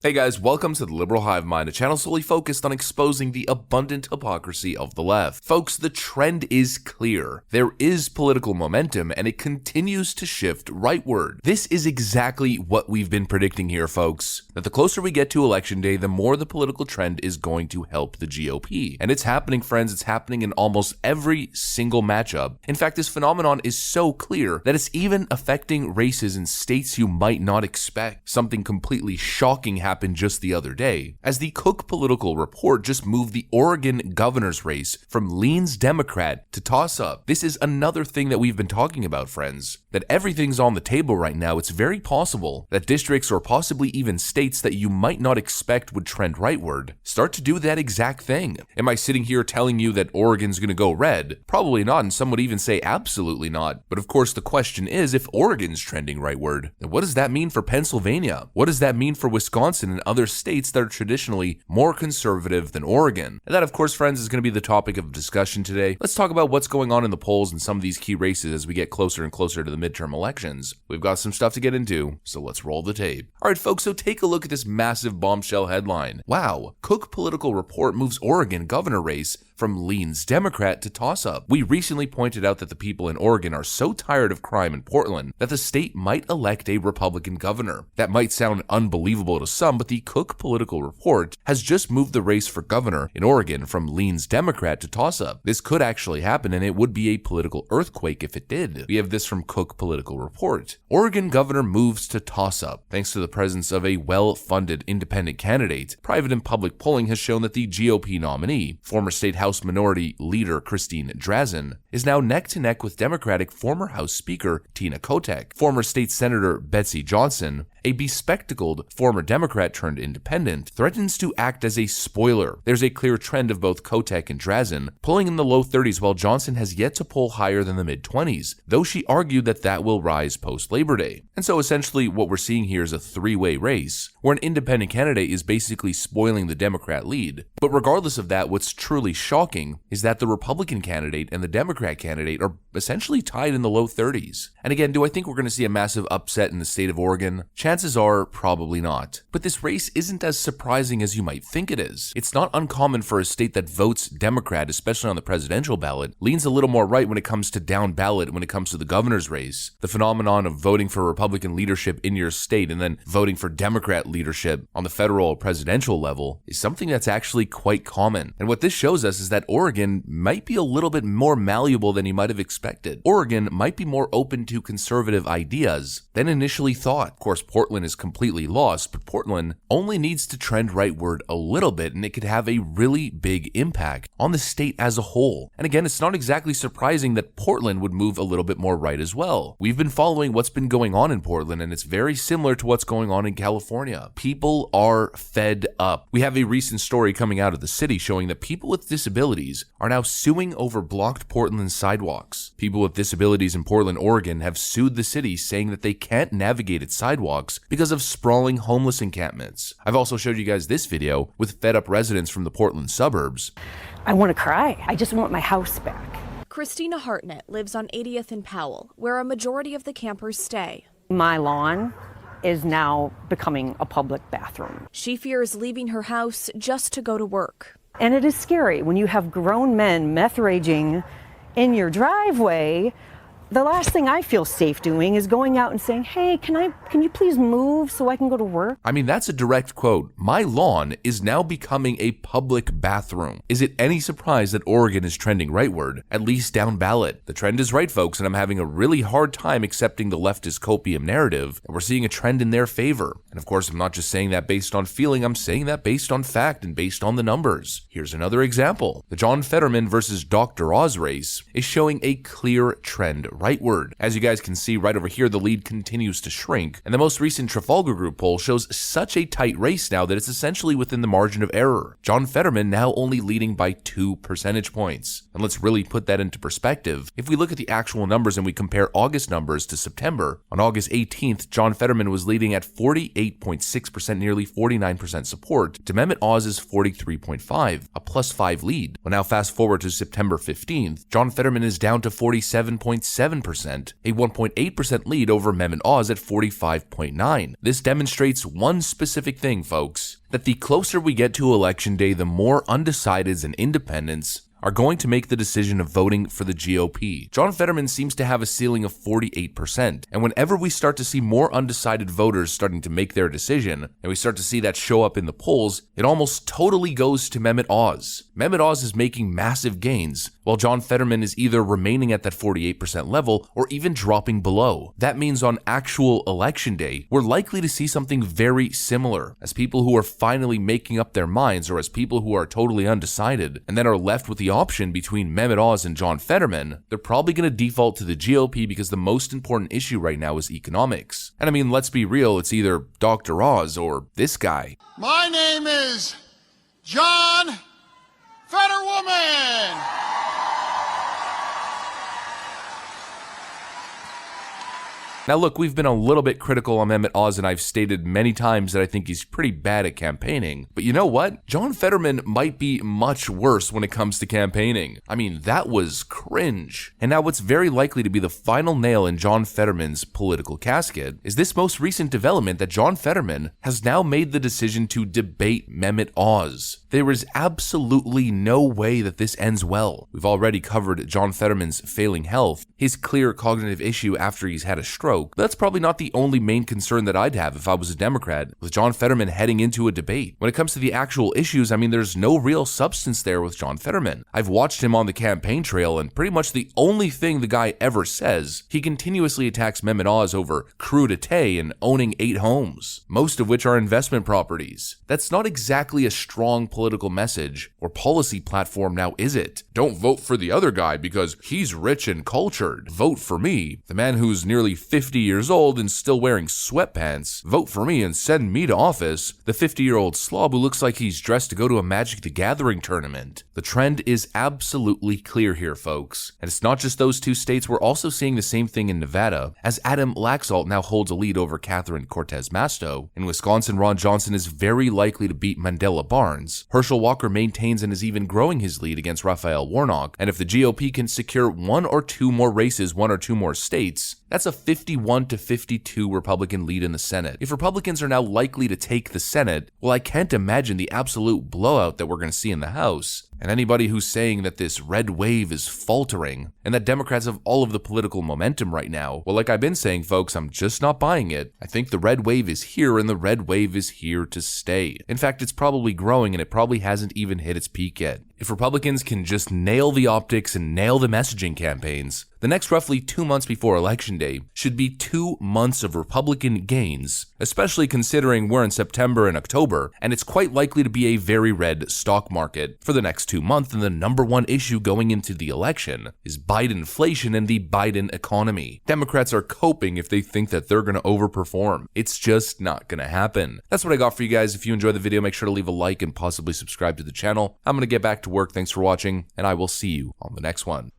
Hey guys, welcome to the Liberal Hive Mind, a channel solely focused on exposing the abundant hypocrisy of the left. Folks, the trend is clear. There is political momentum and it continues to shift rightward. This is exactly what we've been predicting here, folks. That the closer we get to election day, the more the political trend is going to help the GOP. And it's happening, friends. It's happening in almost every single matchup. In fact, this phenomenon is so clear that it's even affecting races in states you might not expect. Something completely shocking happened just the other day, as the Cook Political Report just moved the Oregon governor's race from leans Democrat to toss-up. This is another thing that we've been talking about, friends, that everything's on the table right now. It's very possible that districts or possibly even states that you might not expect would trend rightward start to do that exact thing. Am I sitting here telling you that Oregon's gonna go red? Probably not, and some would even say absolutely not. But of course the question is, if Oregon's trending rightward, then what does that mean for Pennsylvania? What does that mean for Wisconsin and other states that are traditionally more conservative than Oregon? And that, of course, friends, is going to be the topic of discussion today. Let's talk about what's going on in the polls and some of these key races as we get closer and closer to the midterm elections. We've got some stuff to get into, so let's roll the tape. Alright folks, so take a look at this massive bombshell headline. Wow, Cook Political Report moves Oregon governor race from leans Democrat to toss-up. We recently pointed out that the people in Oregon are so tired of crime in Portland that the state might elect a Republican governor. That might sound unbelievable to some, but the Cook Political Report has just moved the race for governor in Oregon from leans Democrat to toss-up. This could actually happen, and it would be a political earthquake if it did. We have this from Cook Political Report. Oregon governor moves to toss-up. Thanks to the presence of a well-funded independent candidate, private and public polling has shown that the GOP nominee, former state House Minority Leader Christine Drazan, is now neck-to-neck with Democratic former House Speaker Tina Kotek, former State Senator Betsy Johnson. A bespectacled former Democrat turned independent threatens to act as a spoiler. There's a clear trend of both Kotek and Drazan pulling in the low 30s, while Johnson has yet to pull higher than the mid-20s, though she argued that that will rise post-Labor Day. And so essentially what we're seeing here is a three-way race, where an independent candidate is basically spoiling the Democrat lead. But regardless of that, what's truly shocking is that the Republican candidate and the Democrat candidate are essentially tied in the low 30s. And again, do I think we're going to see a massive upset in the state of Oregon? Chances are probably not. But this race isn't as surprising as you might think it is. It's not uncommon for a state that votes Democrat, especially on the presidential ballot, leans a little more right when it comes to down ballot when it comes to the governor's race. The phenomenon of voting for Republican leadership in your state and then voting for Democrat leadership on the federal or presidential level is something that's actually quite common. And what this shows us is that Oregon might be a little bit more malleable than you might have expected. Oregon might be more open to conservative ideas than initially thought. Of course, Portland is completely lost, but Portland only needs to trend rightward a little bit and it could have a really big impact on the state as a whole. And again, it's not exactly surprising that Portland would move a little bit more right as well. We've been following what's been going on in Portland and it's very similar to what's going on in California. People are fed up. We have a recent story coming out of the city showing that people with disabilities are now suing over blocked Portland sidewalks. People with disabilities in Portland, Oregon have sued the city saying that they can't navigate its sidewalks because of sprawling homeless encampments. I've also showed you guys this video with fed up residents from the Portland suburbs. I want to cry. I just want my house back. Christina Hartnett lives on 80th and Powell, where a majority of the campers stay. My lawn is now becoming a public bathroom. She fears leaving her house just to go to work. And it is scary when you have grown men meth raging in your driveway. The last thing I feel safe doing is going out and saying, hey, can you please move so I can go to work? I mean, that's a direct quote. My lawn is now becoming a public bathroom. Is it any surprise that Oregon is trending rightward, at least down ballot? The trend is right, folks, and I'm having a really hard time accepting the leftist copium narrative, and we're seeing a trend in their favor. And of course, I'm not just saying that based on feeling, I'm saying that based on fact and based on the numbers. Here's another example. The John Fetterman versus Dr. Oz race is showing a clear trend rightward. As you guys can see right over here, the lead continues to shrink, and the most recent Trafalgar Group poll shows such a tight race now that it's essentially within the margin of error. John Fetterman now only leading by 2 percentage points. And let's really put that into perspective. If we look at the actual numbers and we compare August numbers to September, on August 18th, John Fetterman was leading at 48.6%, nearly 49% support, to Mehmet Oz's 43.5, a +5 lead. Well, now fast forward to September 15th, John Fetterman is down to 47.7 47%, a 1.8% lead over Mehmet Oz at 45.9%. This demonstrates one specific thing, folks, that the closer we get to election day, the more undecideds and independents are going to make the decision of voting for the GOP. John Fetterman seems to have a ceiling of 48%, and whenever we start to see more undecided voters starting to make their decision, and we start to see that show up in the polls, it almost totally goes to Mehmet Oz. Mehmet Oz is making massive gains, while John Fetterman is either remaining at that 48% level or even dropping below. That means on actual election day, we're likely to see something very similar, as people who are finally making up their minds, or as people who are totally undecided, and then are left with the option between Mehmet Oz and John Fetterman, they're probably going to default to the GOP because the most important issue right now is economics. And I mean, let's be real, it's either Dr. Oz or this guy. My name is John Fetterwoman. Now look, we've been a little bit critical on Mehmet Oz, and I've stated many times that I think he's pretty bad at campaigning. But you know what? John Fetterman might be much worse when it comes to campaigning. I mean, that was cringe. And now what's very likely to be the final nail in John Fetterman's political casket is this most recent development that John Fetterman has now made the decision to debate Mehmet Oz. There is absolutely no way that this ends well. We've already covered John Fetterman's failing health, his clear cognitive issue after he's had a stroke. But that's probably not the only main concern that I'd have if I was a Democrat, with John Fetterman heading into a debate. When it comes to the actual issues, I mean, there's no real substance there with John Fetterman. I've watched him on the campaign trail, and pretty much the only thing the guy ever says, he continuously attacks Mehmet Oz over crudité and owning 8 homes, most of which are investment properties. That's not exactly a strong political message or policy platform, now is it? Don't vote for the other guy because he's rich and cultured. Vote for me, the man who's nearly 50 years old and still wearing sweatpants. Vote for me and send me to office, the 50-year-old slob who looks like he's dressed to go to a Magic the Gathering tournament. The trend is absolutely clear here, folks. And it's not just those two states, we're also seeing the same thing in Nevada, as Adam Laxalt now holds a lead over Catherine Cortez Masto. In Wisconsin, Ron Johnson is very likely to beat Mandela Barnes. Herschel Walker maintains and is even growing his lead against Raphael Warnock, and if the GOP can secure 1 or 2 more races, 1 or 2 more states, that's a 51 to 52 Republican lead in the Senate. If Republicans are now likely to take the Senate, well, I can't imagine the absolute blowout that we're going to see in the House. And anybody who's saying that this red wave is faltering and that Democrats have all of the political momentum right now, well, like I've been saying, folks, I'm just not buying it. I think the red wave is here, and the red wave is here to stay. In fact, it's probably growing, and it probably hasn't even hit its peak yet. If Republicans can just nail the optics and nail the messaging campaigns, the next roughly 2 months before Election Day should be 2 months of Republican gains, especially considering we're in September and October, and it's quite likely to be a very red stock market for the next 2 months, and the number one issue going into the election is Bidenflation and the Biden economy. Democrats are coping if they think that they're going to overperform. It's just not going to happen. That's what I got for you guys. If you enjoyed the video, make sure to leave a like and possibly subscribe to the channel. I'm going to get back to work. Thanks for watching, and I will see you on the next one.